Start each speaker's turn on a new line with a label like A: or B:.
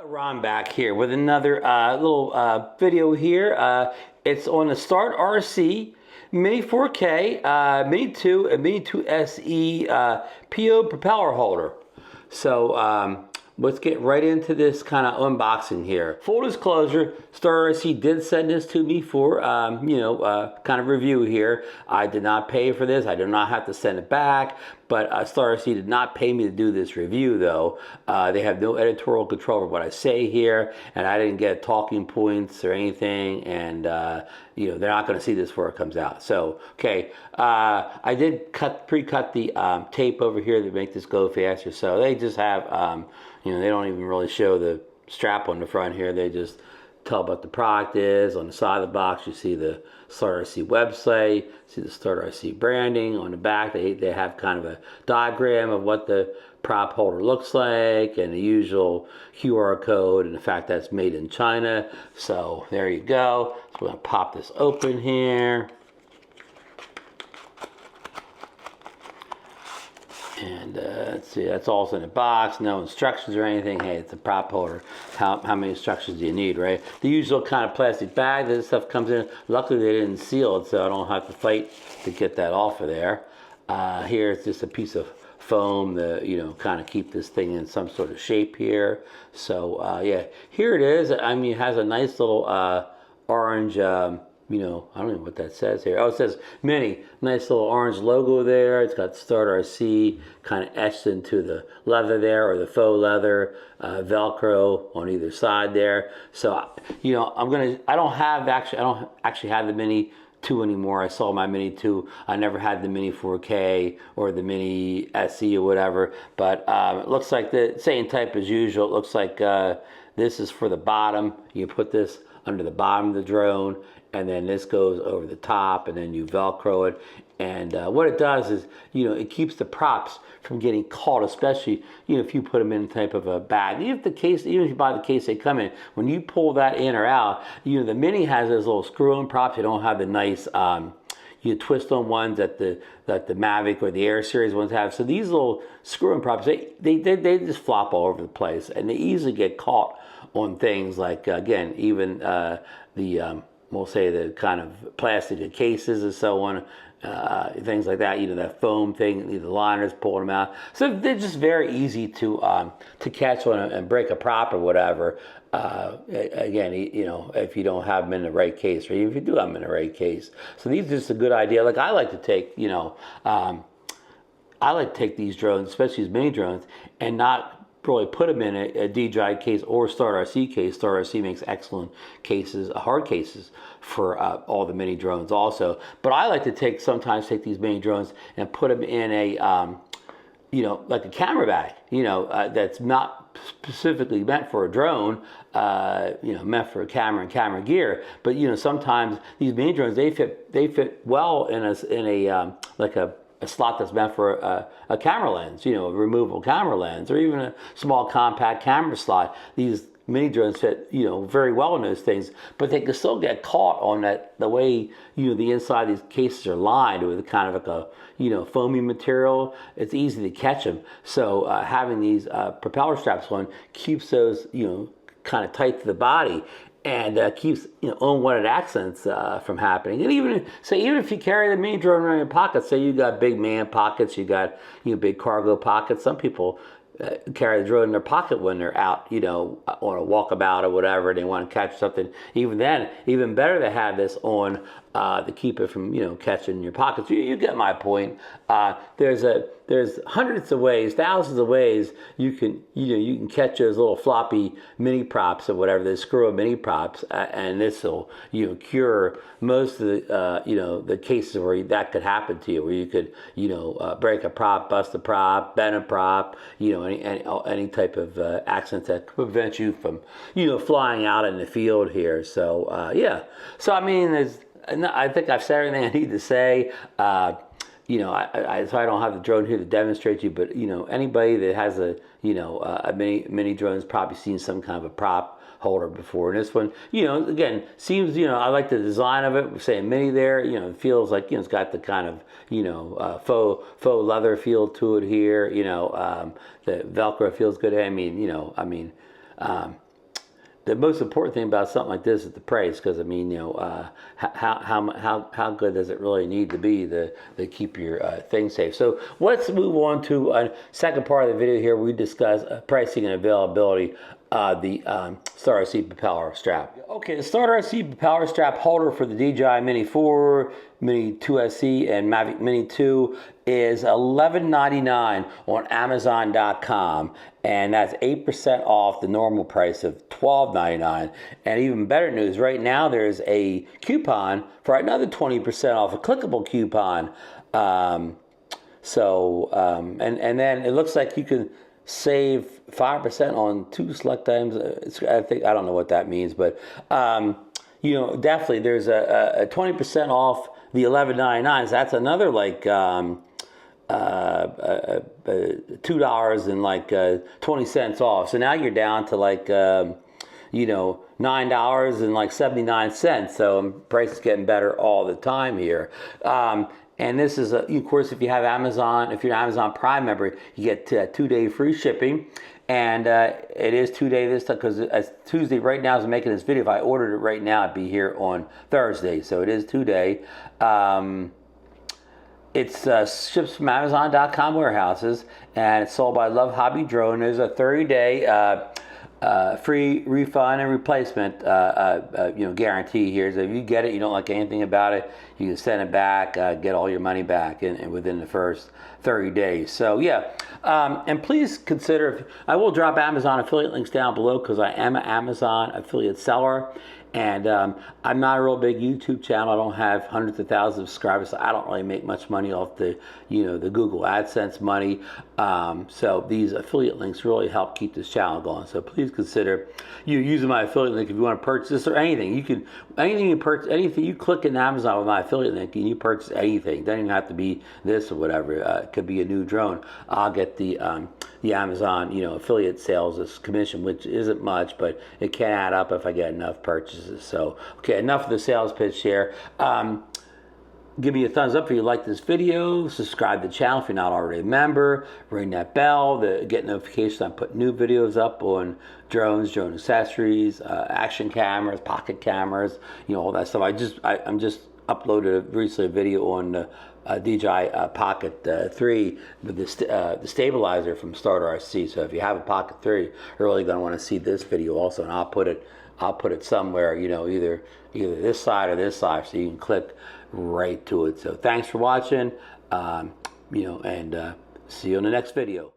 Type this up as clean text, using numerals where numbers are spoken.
A: Ron back here with another little video here. It's on the STARTRC Mini 4K, Mini 2, and Mini 2 SE PO propeller holder. So let's get right into this kind of unboxing here. Full disclosure, STARTRC did send this to me for, kind of review here. I did not pay for this. I do not have to send it back, but STARTRC did not pay me to do this review though. They have no editorial control over what I say here, and I didn't get talking points or anything, and they're not going to see this before it comes out. So, okay, I did pre-cut the tape over here to make this go faster. So they just have, they don't even really show the strap on the front here. They just tell what the product is. On the side of the box, you see the STARTRC website, see the STARTRC branding. On the back, they have kind of a diagram of what the prop holder looks like and the usual QR code and the fact that it's made in China. So there you go. So we're going to pop this open here. And let's see, that's also in the box. No instructions or anything. Hey, it's a prop holder. How many instructions do you need, right? The usual kind of plastic bag that this stuff comes in. Luckily, they didn't seal it, so I don't have to fight to get that off of there. Here, it's just a piece of foam to, kind of keep this thing in some sort of shape here. So, yeah, here it is. I mean, it has a nice little orange... I don't know what that says here. Oh, it says Mini. Nice little orange logo there. It's got STARTRC kind of etched into the leather there, or the faux leather, velcro on either side there. So, I don't actually have the Mini 2 anymore. I sold my Mini 2. I never had the Mini 4K or the Mini SE or whatever. But it looks like the same type as usual. It looks like this is for the bottom. You put this under the bottom of the drone, and then this goes over the top, and then you Velcro it. And what it does is, it keeps the props from getting caught, especially, if you put them in type of a bag. Even if you buy the case they come in, when you pull that in or out, the Mini has those little screw-in props. They don't have the nice, twist-on ones that the Mavic or the Air Series ones have. So these little screw-in props, they just flop all over the place, and they easily get caught on things like, again, even we'll say the kind of plastic cases and so on, things like that, that foam thing, the liners pulling them out. So they're just very easy to catch on and break a prop or whatever. Again, if you don't have them in the right case, or even if you do have them in the right case. So these are just a good idea. Like I like to take, these drones, especially these mini drones, and not really put them in a DJI case or STARTRC case. STARTRC makes excellent cases, hard cases for all the mini drones also. But I like to sometimes take these mini drones and put them in a, like a camera bag, that's not specifically meant for a drone, meant for a camera and camera gear. But sometimes these mini drones, they fit well in a slot that's meant for a camera lens, a removable camera lens, or even a small compact camera slot. These mini drones fit, very well in those things, but they can still get caught on the way, the inside of these cases are lined with kind of like a, foamy material. It's easy to catch them. So having these propeller straps on keeps those, kind of tight to the body, and keeps unwanted accidents from happening. And even if you carry the mini drone around your pocket, say you got big man pockets, you got big cargo pockets. Some people carry the drone in their pocket when they're out, on a walkabout or whatever, and they want to catch something. Even then, even better to have this on to keep it from catching in your pockets. You get my point. There's hundreds of ways, thousands of ways you can catch those little floppy mini props or whatever, the screw-in mini props, and this will cure most of the cases where that could happen to you, where you could break a prop, bust a prop, bend a prop, any type of accident that could prevent you from flying out in the field here. So yeah, so I mean, I think I've said everything I need to say. So I don't have the drone here to demonstrate to you, but anybody that has a mini drone has probably seen some kind of a prop holder before. And this one, again, seems, I like the design of it. We're saying mini there, it feels like, it's got the kind of, faux leather feel to it here. The Velcro feels good. the most important thing about something like this is the price, because I mean, you know, how good does it really need to be to keep your thing safe? So let's move on to a second part of the video here. We discuss pricing and availability of the STARTRC propeller strap. Okay, the STARTRC propeller strap holder for the DJI Mini 4, Mini 2SE, and Mavic Mini 2 is $11.99 on Amazon.com, and that's 8% off the normal price of $12.99. And even better news, right now there's a coupon for another 20% off, a clickable coupon. And then it looks like you can save 5% on 2 select items. I don't know what that means, but you know, definitely there's a 20% off the $11.99. So that's another like $2 and like 20 cents off. So now you're down to like you know, $9 and like 79 cents. So price is getting better all the time here. And this is, of course, if you have Amazon, if you're an Amazon Prime member, you get 2-day free shipping. And it is 2-day this time, because it's Tuesday right now as I'm making this video. If I ordered it right now, it'd be here on Thursday. So it is 2-day. It's ships from Amazon.com warehouses, and it's sold by Love Hobby Drone. There's a 30-day free refund and replacement you know, guarantee here. So if you get it, you don't like anything about it, you can send it back, get all your money back and within the first 30 days. So yeah, and please consider, I will drop Amazon affiliate links down below, because I am an Amazon affiliate seller. And I'm not a real big YouTube channel. I don't have hundreds of thousands of subscribers, so I don't really make much money off the, you know, the Google AdSense money. So these affiliate links really help keep this channel going. So please consider you using my affiliate link if you want to purchase this or anything. You can, anything you purchase, anything you click in Amazon with my affiliate link and you purchase anything. It doesn't even have to be this or whatever. It could be a new drone. I'll get the Amazon, you know, affiliate sales as commission, which isn't much, but it can add up if I get enough purchases. So, okay, enough of the sales pitch here. Give me a thumbs up if you like this video. Subscribe to the channel if you're not already a member. Ring that bell to get notifications. I put new videos up on drones, drone accessories, action cameras, pocket cameras, you know, all that stuff. I'm just uploaded recently a video on the DJI Pocket 3 with the stabilizer from STARTRC. So if you have a Pocket 3, you're really going to want to see this video also, and I'll put it somewhere, you know, either this side or this side, so you can click right to it. So thanks for watching, you know, and see you in the next video.